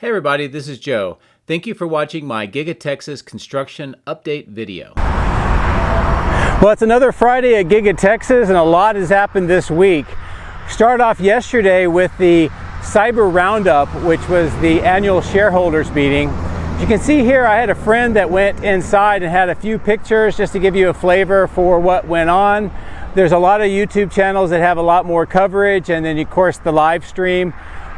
Hey everybody, this is Joe. Thank you for watching my Giga-Texas construction update video. Well, it's another Friday at Giga-Texas and a lot has happened this week. Started off yesterday with the Cyber Roundup, which was the Annual Shareholders meeting. As you can see here, I had a friend that went inside and had a few pictures just to give you a flavor for what went on. There's a lot of YouTube channels that have a lot more coverage, and then of course the live stream.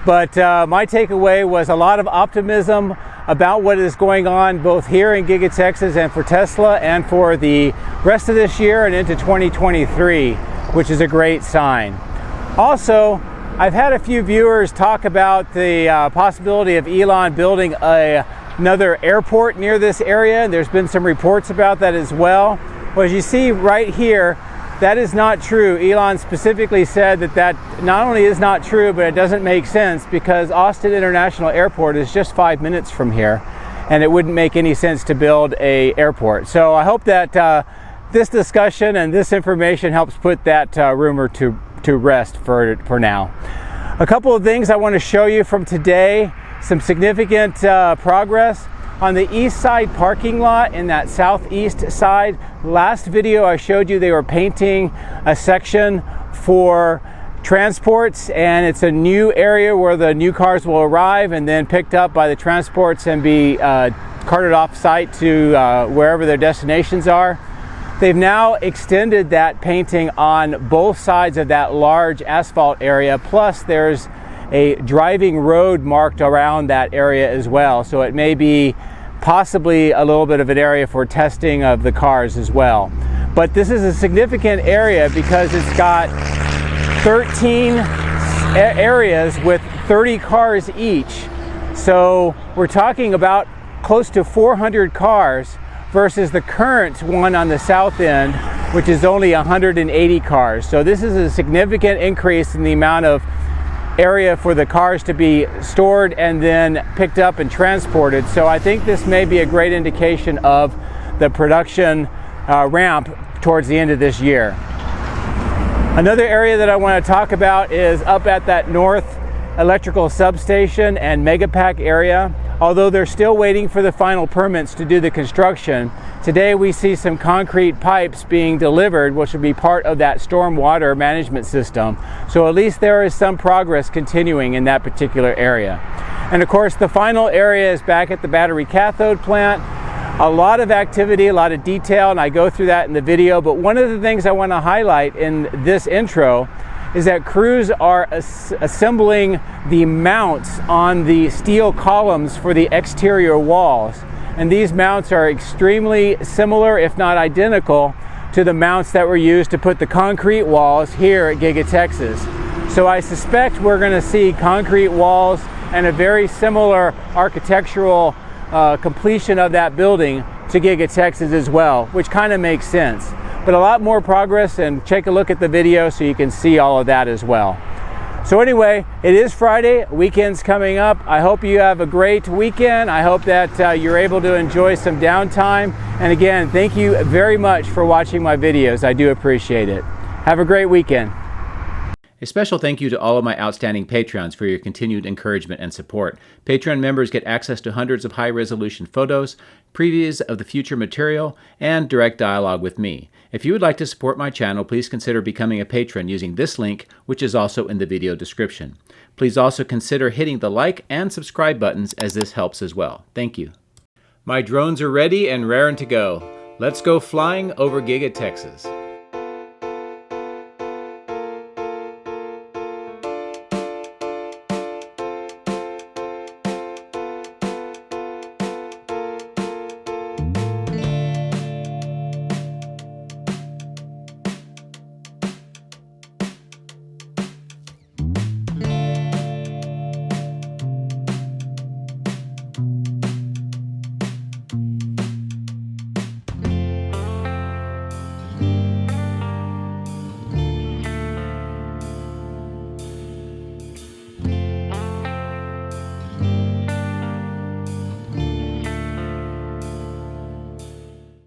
But my takeaway was a lot of optimism about what is going on both here in Giga-Texas and for Tesla and for the rest of this year and into 2023, which is a great sign. Also, I've had a few viewers talk about the possibility of Elon building another airport near this area, and there's been some reports about that as well. Well, as you see right here, that is not true. Elon specifically said that not only is not true, but it doesn't make sense because Austin International Airport is just 5 minutes from here, and it wouldn't make any sense to build an airport. So I hope that this discussion and this information helps put that rumor to rest for now. A couple of things I want to show you from today, some significant progress. On the east side parking lot in that southeast side, last video I showed you they were painting a section for transports, and it's a new area where the new cars will arrive and then picked up by the transports and be carted off site to wherever their destinations are. They've now extended that painting on both sides of that large asphalt area, plus there's a driving road marked around that area as well, so it may be possibly a little bit of an area for testing of the cars as well. But this is a significant area because it's got 13 areas with 30 cars each, so we're talking about close to 400 cars versus the current one on the south end, which is only 180 cars. So this is a significant increase in the amount of area for the cars to be stored and then picked up and transported. So I think this may be a great indication of the production ramp towards the end of this year. Another area that I want to talk about is up at that north electrical substation and megapack area. Although they're still waiting for the final permits to do the construction, today we see some concrete pipes being delivered, which will be part of that stormwater management system. So at least there is some progress continuing in that particular area. And of course, the final area is back at the battery cathode plant. A lot of activity, a lot of detail, and I go through that in the video. But one of the things I want to highlight in this intro is that crews are assembling the mounts on the steel columns for the exterior walls. And these mounts are extremely similar, if not identical, to the mounts that were used to put the concrete walls here at Giga-Texas. So I suspect we're going to see concrete walls and a very similar architectural completion of that building to Giga-Texas as well, which kind of makes sense. But a lot more progress, and take a look at the video so you can see all of that as well. So anyway, it is Friday, weekend's coming up. I hope you have a great weekend. I hope that you're able to enjoy some downtime. And again, thank you very much for watching my videos. I do appreciate it. Have a great weekend. A special thank you to all of my outstanding Patreons for your continued encouragement and support. Patreon members get access to hundreds of high-resolution photos, previews of the future material, and direct dialogue with me. If you would like to support my channel, please consider becoming a patron using this link, which is also in the video description. Please also consider hitting the like and subscribe buttons, as this helps as well. Thank you. My drones are ready and raring to go. Let's go flying over Giga-Texas.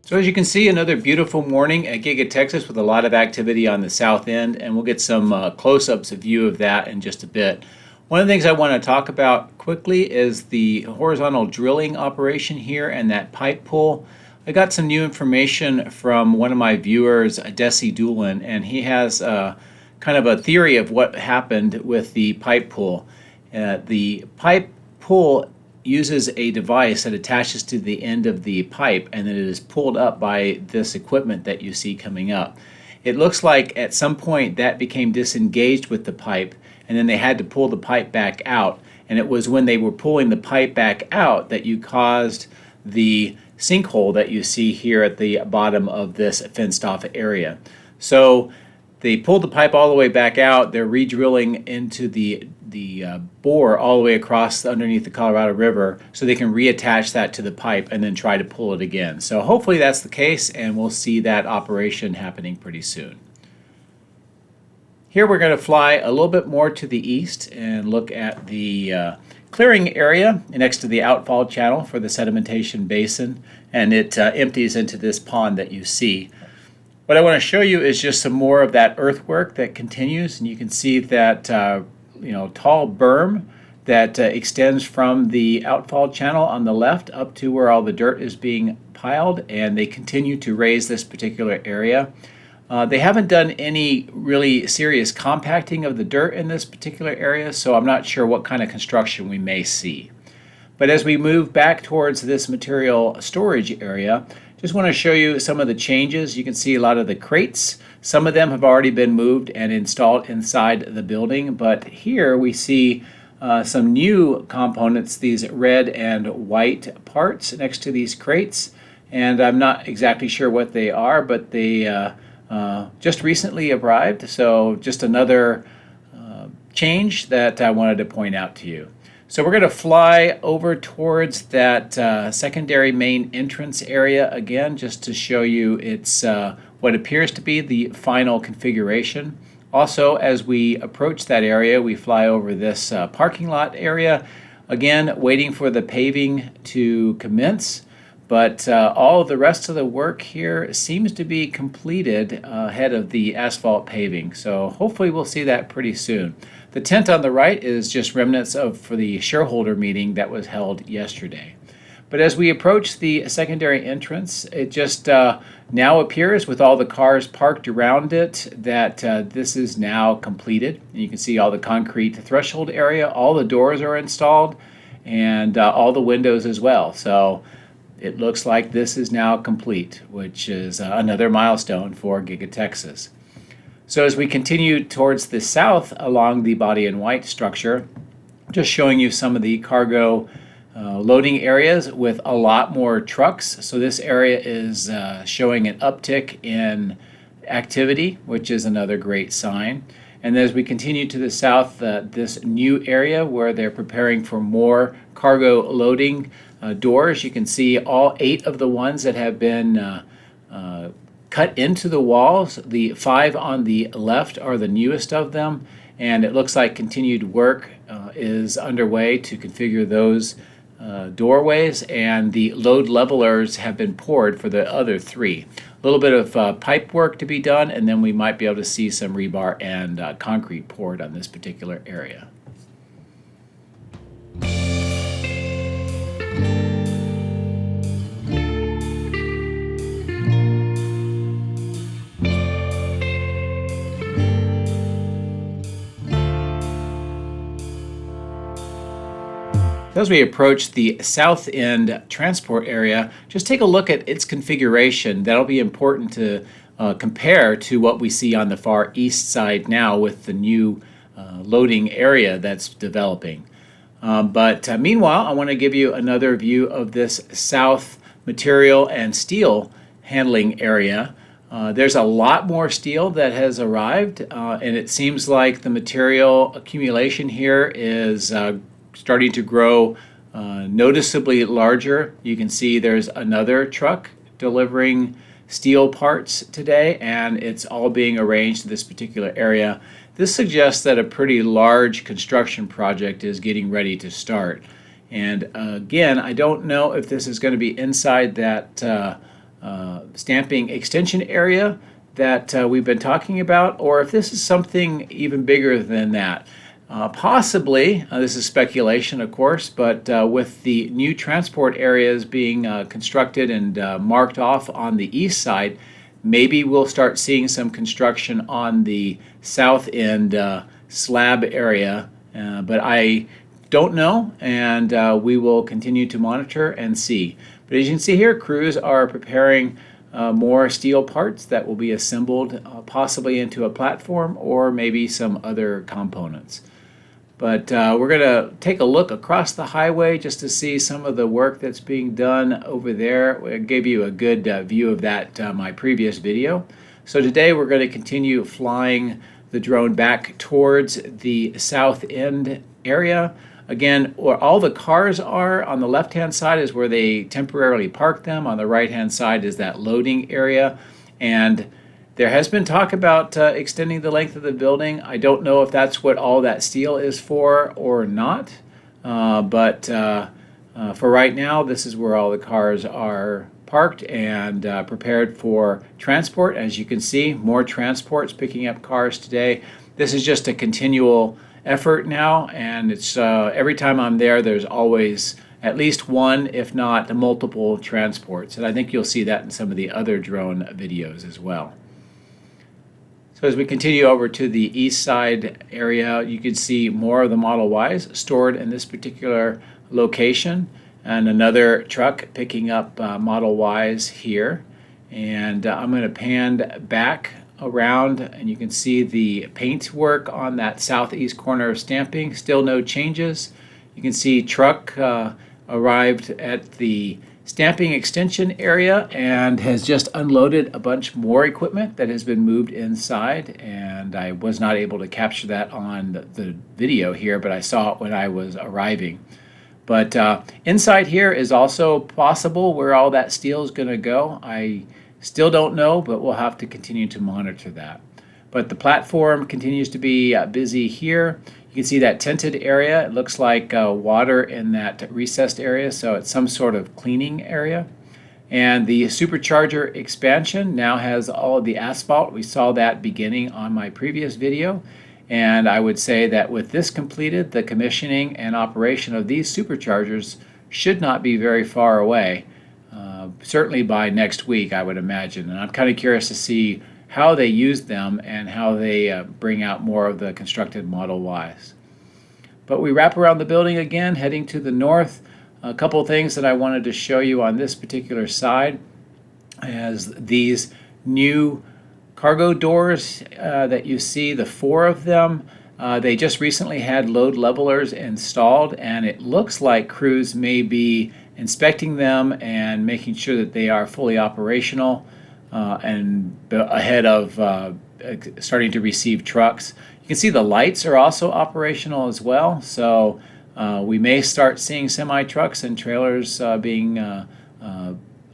So as you can see, another beautiful morning at Giga-Texas with a lot of activity on the south end, and we'll get some close-ups of view of that in just a bit. One of the things I want to talk about quickly is the horizontal drilling operation here and that pipe pull. I got some new information from one of my viewers, Desi Doolin, and he has kind of a theory of what happened with the pipe pull. The pipe pull uses a device that attaches to the end of the pipe, and then it is pulled up by this equipment that you see coming up. It looks like at some point that became disengaged with the pipe, and then they had to pull the pipe back out. And it was when they were pulling the pipe back out that you caused the sinkhole that you see here at the bottom of this fenced off area. So they pulled the pipe all the way back out. They're re-drilling into the bore all the way across underneath the Colorado River so they can reattach that to the pipe and then try to pull it again. So hopefully that's the case, and we'll see that operation happening pretty soon. Here we're going to fly a little bit more to the east and look at the clearing area next to the outfall channel for the sedimentation basin, and it empties into this pond that you see. What I want to show you is just some more of that earthwork that continues, and you can see that tall berm that extends from the outfall channel on the left up to where all the dirt is being piled, and they continue to raise this particular area. They haven't done any really serious compacting of the dirt in this particular area, so I'm not sure what kind of construction we may see. But as we move back towards this material storage area, just want to show you some of the changes. You can see a lot of the crates. Some of them have already been moved and installed inside the building, but here we see some new components, these red and white parts next to these crates, and I'm not exactly sure what they are, but they just recently arrived, so just another change that I wanted to point out to you. So we're going to fly over towards that secondary main entrance area again, just to show you it's what appears to be the final configuration. Also, as we approach that area, we fly over this parking lot area, again waiting for the paving to commence. But all of the rest of the work here seems to be completed ahead of the asphalt paving. So hopefully we'll see that pretty soon. The tent on the right is just remnants for the shareholder meeting that was held yesterday. But as we approach the secondary entrance, it just now appears, with all the cars parked around it, that this is now completed. And you can see all the concrete threshold area, all the doors are installed, and all the windows as well. So it looks like this is now complete, which is another milestone for Giga-Texas. So as we continue towards the south along the body in white structure, just showing you some of the cargo loading areas with a lot more trucks. So this area is showing an uptick in activity, which is another great sign. And as we continue to the south, this new area where they're preparing for more cargo loading doors, you can see all 8 of the ones that have been cut into the walls. The 5 on the left are the newest of them, and it looks like continued work is underway to configure those doorways, and the load levelers have been poured for the other 3. A little bit of pipe work to be done, and then we might be able to see some rebar and concrete poured on this particular area. As we approach the south end transport area, just take a look at its configuration. That'll be important to compare to what we see on the far east side now with the new loading area that's developing. But meanwhile, I want to give you another view of this south material and steel handling area. There's a lot more steel that has arrived, and it seems like the material accumulation here is starting to grow noticeably larger. You can see there's another truck delivering steel parts today, and it's all being arranged in this particular area. This suggests that a pretty large construction project is getting ready to start. And again, I don't know if this is going to be inside that stamping extension area that we've been talking about, or if this is something even bigger than that. Possibly, this is speculation, of course, but with the new transport areas being constructed and marked off on the east side, maybe we'll start seeing some construction on the south end slab area, but I don't know, and we will continue to monitor and see. But as you can see here, crews are preparing more steel parts that will be assembled possibly into a platform or maybe some other components. But we're going to take a look across the highway just to see some of the work that's being done over there. I gave you a good view of that my previous video. So today we're going to continue flying the drone back towards the south end area. Again, where all the cars are on the left-hand side is where they temporarily park them. On the right-hand side is that loading area. And there has been talk about extending the length of the building. I don't know if that's what all that steel is for or not. But for right now, this is where all the cars are parked and prepared for transport. As you can see, more transports picking up cars today. This is just a continual effort now, and it's every time I'm there, there's always at least one, if not multiple transports. And I think you'll see that in some of the other drone videos as well. So as we continue over to the east side area, you can see more of the Model Ys stored in this particular location, and another truck picking up Model Ys here. And I'm going to pan back around, and you can see the paint work on that southeast corner of stamping. Still no changes. You can see truck arrived at the stamping extension area and has just unloaded a bunch more equipment that has been moved inside, and I was not able to capture that on the video here, but I saw it when I was arriving. But inside here is also possible where all that steel is going to go. I still don't know, but we'll have to continue to monitor that. But the platform continues to be busy here. You can see that tinted area. It looks like water in that recessed area, so it's some sort of cleaning area. And the supercharger expansion now has all of the asphalt. We saw that beginning on my previous video. And I would say that with this completed, the commissioning and operation of these superchargers should not be very far away. Certainly by next week, I would imagine. And I'm kind of curious to see how they use them and how they bring out more of the constructed Model Ys. But we wrap around the building again, heading to the north. A couple of things that I wanted to show you on this particular side as these new cargo doors that you see, the 4 of them. They just recently had load levelers installed, and it looks like crews may be inspecting them and making sure that they are fully operational and ahead of starting to receive trucks. You can see the lights are also operational as well, so we may start seeing semi-trucks and trailers being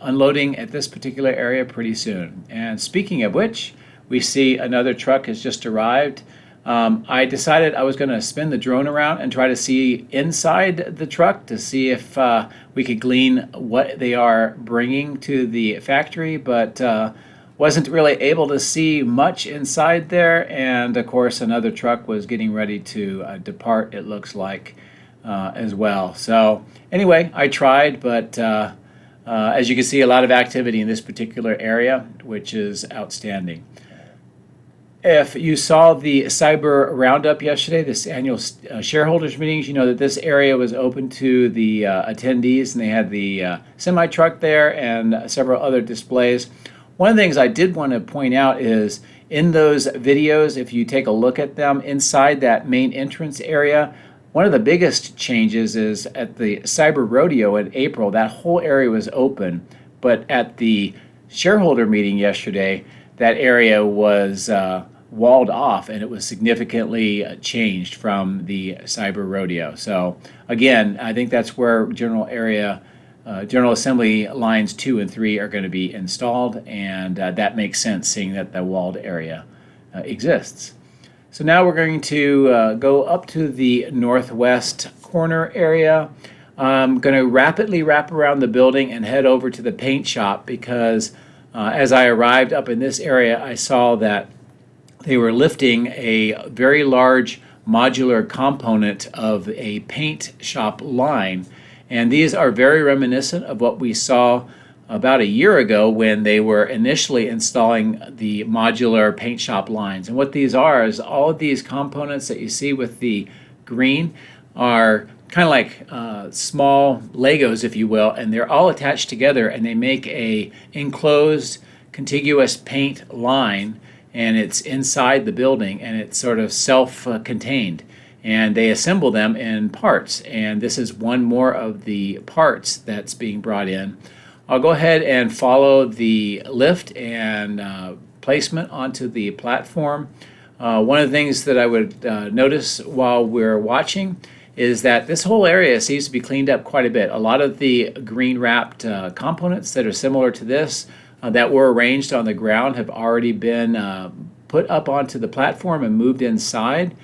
unloading at this particular area pretty soon. And speaking of which, we see another truck has just arrived. I decided I was going to spin the drone around and try to see inside the truck to see if we could glean what they are bringing to the factory, but wasn't really able to see much inside there. And of course, another truck was getting ready to depart, it looks like, as well. So anyway, I tried, but as you can see, a lot of activity in this particular area, which is outstanding. If you saw the Cyber Roundup yesterday, this annual shareholders meetings, you know that this area was open to the attendees, and they had the semi-truck there and several other displays. One of the things I did want to point out is in those videos, if you take a look at them, inside that main entrance area, one of the biggest changes is at the Cyber Rodeo in April, that whole area was open, but at the shareholder meeting yesterday, that area was walled off, and it was significantly changed from the Cyber Rodeo. So again, I think that's where General Assembly lines 2 and 3 are going to be installed, and that makes sense seeing that the walled area exists. So now we're going to go up to the northwest corner area. I'm going to rapidly wrap around the building and head over to the paint shop because as I arrived up in this area, I saw that they were lifting a very large modular component of a paint shop line. And these are very reminiscent of what we saw about a year ago when they were initially installing the modular paint shop lines. And what these are is all of these components that you see with the green are kind of like small Legos, if you will, and they're all attached together and they make a enclosed contiguous paint line, and it's inside the building and it's sort of self-contained, and they assemble them in parts, and this is one more of the parts that's being brought in. I'll go ahead and follow the lift and placement onto the platform. One of the things that I would notice while we're watching is that this whole area seems to be cleaned up quite a bit. A lot of the green wrapped components that are similar to this that were arranged on the ground have already been put up onto the platform and moved inside.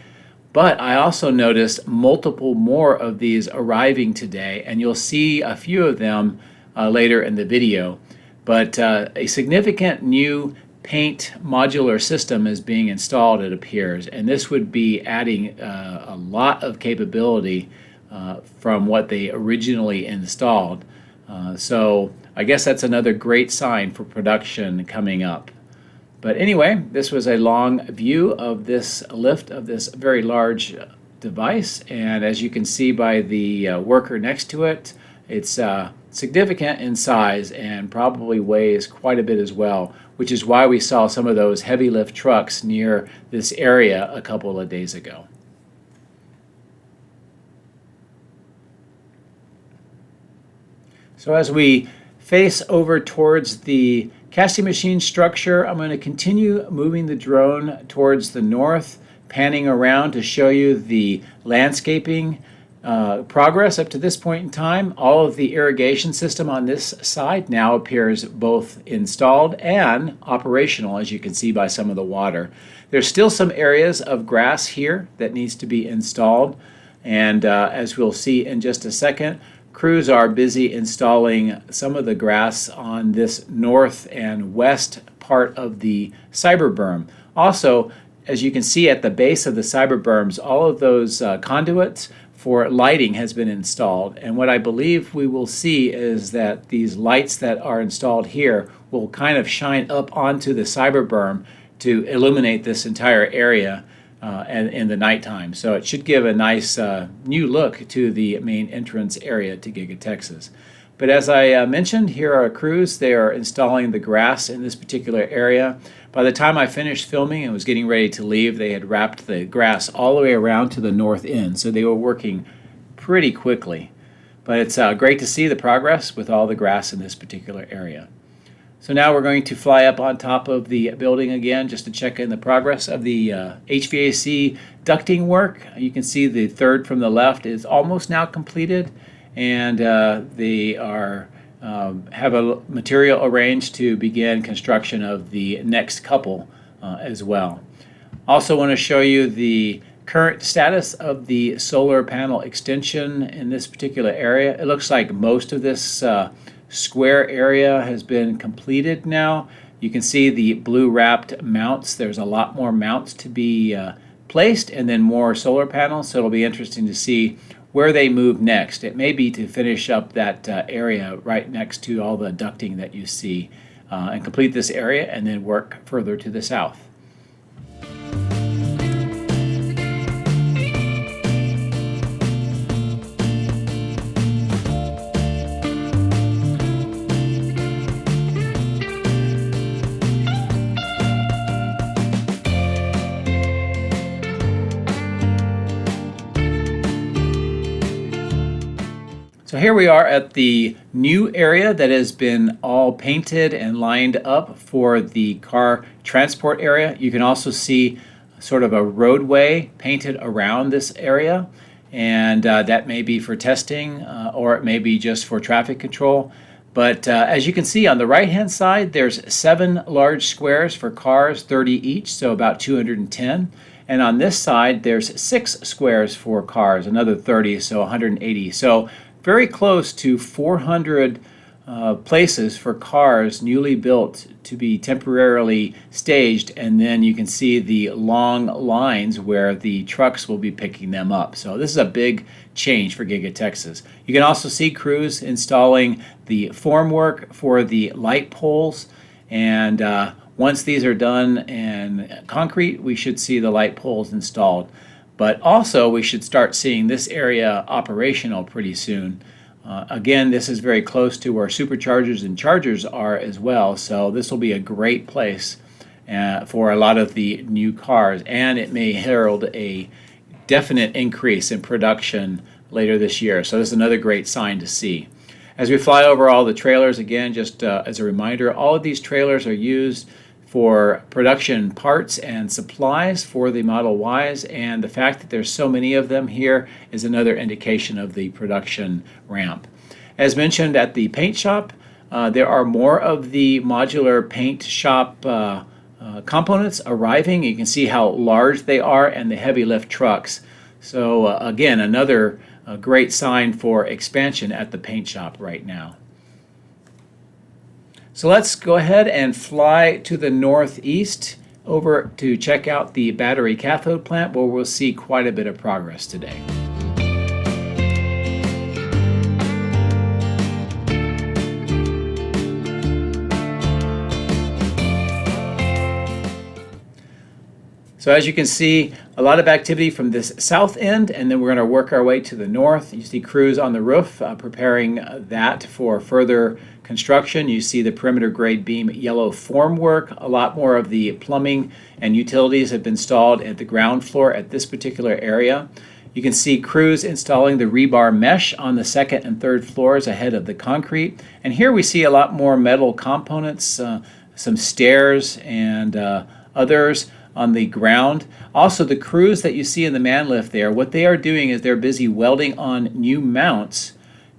But I also noticed multiple more of these arriving today, and you'll see a few of them later in the video. But a significant new paint modular system is being installed, it appears, and this would be adding a lot of capability from what they originally installed. So I guess that's another great sign for production coming up. But anyway, this was a long view of this lift of this very large device, and as you can see by the worker next to it, it's significant in size and probably weighs quite a bit as well, which is why we saw some of those heavy lift trucks near this area a couple of days ago. So as we face over towards the casting machine structure, I'm going to continue moving the drone towards the north, panning around to show you the landscaping progress up to this point in time. All of the irrigation system on this side now appears both installed and operational, as you can see by some of the water. There's still some areas of grass here that needs to be installed, and as we'll see in just a second, crews are busy installing some of the grass on this north and west part of the cyber berm. Also, as you can see at the base of the cyber berms, all of those conduits for lighting has been installed, and what I believe we will see is that these lights that are installed here will kind of shine up onto the cyber berm to illuminate this entire area and in the nighttime. So it should give a nice new look to the main entrance area to Giga-Texas. But as I mentioned, here are crews. They are installing the grass in this particular area. By the time I finished filming and was getting ready to leave, they had wrapped the grass all the way around to the north end, so they were working pretty quickly. But it's great to see the progress with all the grass in this particular area. So now we're going to fly up on top of the building again just to check in the progress of the HVAC ducting work. You can see the third from the left is almost now completed, and they are have a material arranged to begin construction of the next couple as well. Also want to show you the current status of the solar panel extension in this particular area. It looks like most of this square area has been completed now. You can see the blue wrapped mounts. There's a lot more mounts to be placed, and then more solar panels, so it'll be interesting to see where they move next. It may be to finish up that area right next to all the ducting that you see and complete this area and then work further to the south. So here we are at the new area that has been all painted and lined up for the car transport area. You can also see sort of a roadway painted around this area, and that may be for testing or it may be just for traffic control. But as you can see on the right hand side, there's 7 large squares for cars, 30 each, so about 210. And on this side there's 6 squares for cars, another 30, so 180. So very close to 400 places for cars newly built to be temporarily staged, and then you can see the long lines where the trucks will be picking them up. So this is a big change for Giga-Texas. You can also see crews installing the formwork for the light poles, and once these are done in concrete, we should see the light poles installed. But also we should start seeing this area operational pretty soon. Again, this is very close to where superchargers and chargers are as well, so this will be a great place for a lot of the new cars, and it may herald a definite increase in production later this year. So this is another great sign to see. As we fly over all the trailers, again, just as a reminder, all of these trailers are used for production parts and supplies for the Model Ys, and the fact that there's so many of them here is another indication of the production ramp. As mentioned at the paint shop, there are more of the modular paint shop components arriving. You can see how large they are and the heavy lift trucks. So again, another great sign for expansion at the paint shop right now. So let's go ahead and fly to the northeast over to check out the battery cathode plant, where we'll see quite a bit of progress today. So as you can see, a lot of activity from this south end, and then we're going to work our way to the north. You see crews on the roof preparing that for further construction. You see the perimeter grade beam yellow formwork. A lot more of the plumbing and utilities have been installed at the ground floor at this particular area. You can see crews installing the rebar mesh on the second and third floors ahead of the concrete. And here we see a lot more metal components, some stairs and others on the ground. Also, the crews that you see in the man lift there, what they are doing is they're busy welding on new mounts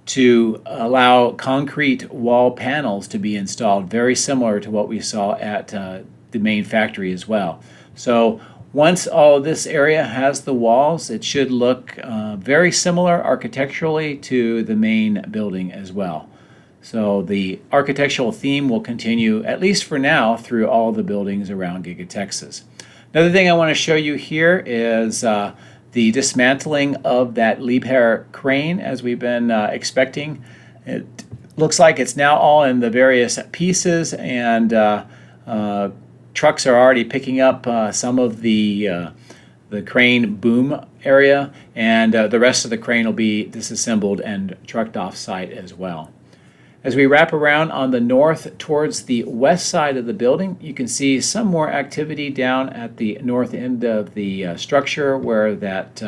to allow concrete wall panels to be installed, very similar to what we saw at the main factory as well. So once all of this area has the walls, it should look very similar architecturally to the main building as well. So the architectural theme will continue, at least for now, through all the buildings around Giga-Texas. Another thing I want to show you here is the dismantling of that Liebherr crane, as we've been expecting. It looks like it's now all in the various pieces, and trucks are already picking up some of the crane boom area, and the rest of the crane will be disassembled and trucked off site as well. As we wrap around on the north towards the west side of the building, you can see some more activity down at the north end of the structure, where that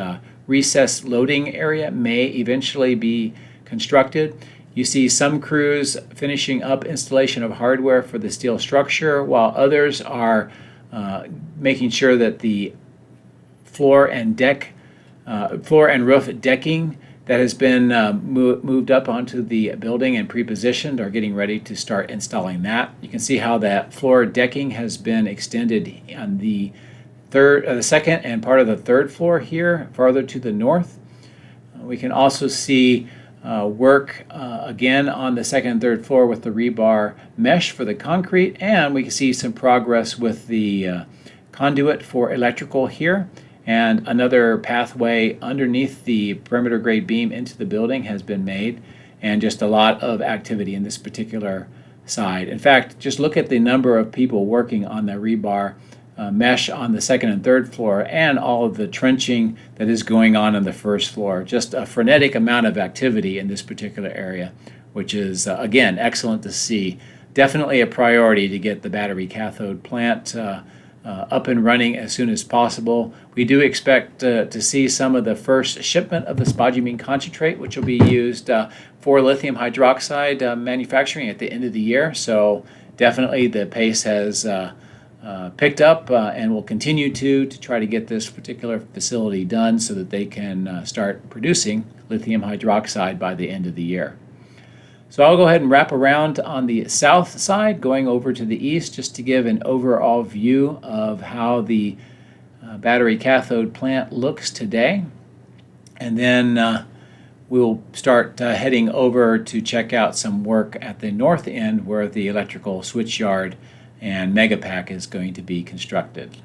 recessed loading area may eventually be constructed. You see some crews finishing up installation of hardware for the steel structure, while others are making sure that the floor and roof decking that has been moved up onto the building and pre-positioned are getting ready to start installing that. You can see how that floor decking has been extended on the second and part of the third floor here, farther to the north. We can also see work again on the second and third floor with the rebar mesh for the concrete, and we can see some progress with the conduit for electrical here. And another pathway underneath the perimeter grade beam into the building has been made, and just a lot of activity in this particular side. In fact, just look at the number of people working on the rebar mesh on the second and third floor, and all of the trenching that is going on the first floor. Just a frenetic amount of activity in this particular area, which is, again, excellent to see. Definitely a priority to get the battery cathode plant up and running as soon as possible. We do expect to see some of the first shipment of the spodumene concentrate, which will be used for lithium hydroxide manufacturing at the end of the year. So definitely the pace has picked up and will continue to try to get this particular facility done so that they can start producing lithium hydroxide by the end of the year. So I'll go ahead and wrap around on the south side, going over to the east, just to give an overall view of how the battery cathode plant looks today. And then we'll start heading over to check out some work at the north end where the electrical switchyard and megapack is going to be constructed.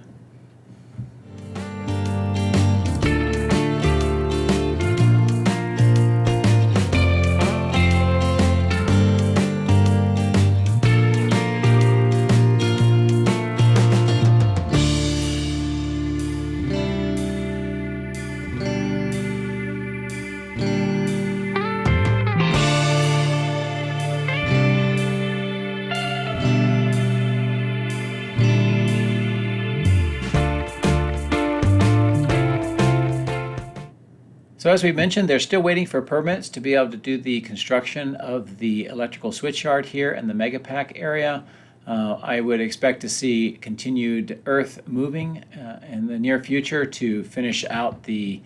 So as we mentioned, they're still waiting for permits to be able to do the construction of the electrical switchyard here in the megapack area. I would expect to see continued earth moving in the near future to finish out the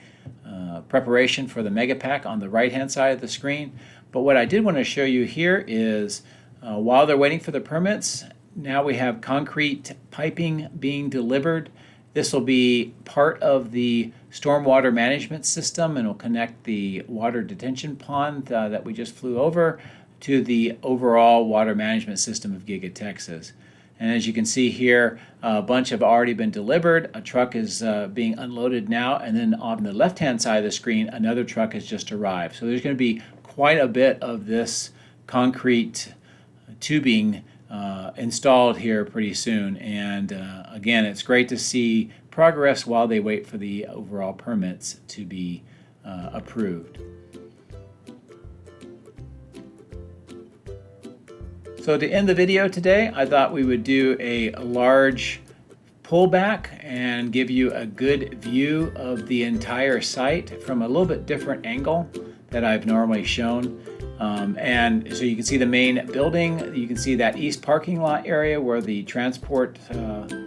preparation for the megapack on the right-hand side of the screen. But what I did want to show you here is while they're waiting for the permits, now we have concrete piping being delivered. This will be part of the stormwater management system and will connect the water detention pond that we just flew over to the overall water management system of Giga-Texas. And as you can see here, a bunch have already been delivered. A truck is being unloaded now, and then on the left-hand side of the screen, another truck has just arrived. So there's going to be quite a bit of this concrete tubing installed here pretty soon. And again, it's great to see progress while they wait for the overall permits to be approved. So to end the video today, I thought we would do a large pullback and give you a good view of the entire site from a little bit different angle that I've normally shown. And so you can see the main building, you can see that east parking lot area where the transport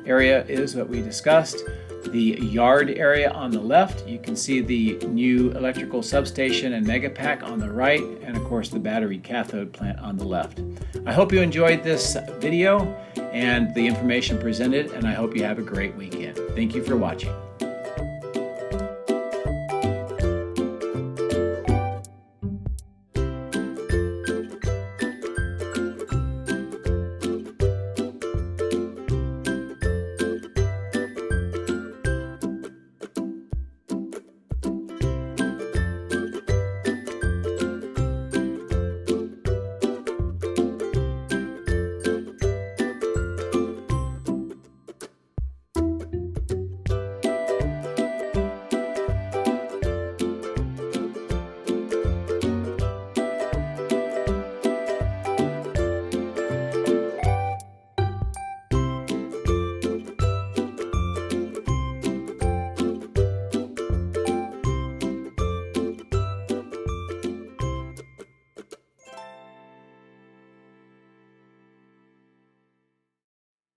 area is that we discussed, the yard area on the left, you can see the new electrical substation and megapack on the right, and of course the battery cathode plant on the left. I hope you enjoyed this video and the information presented, and I hope you have a great weekend. Thank you for watching.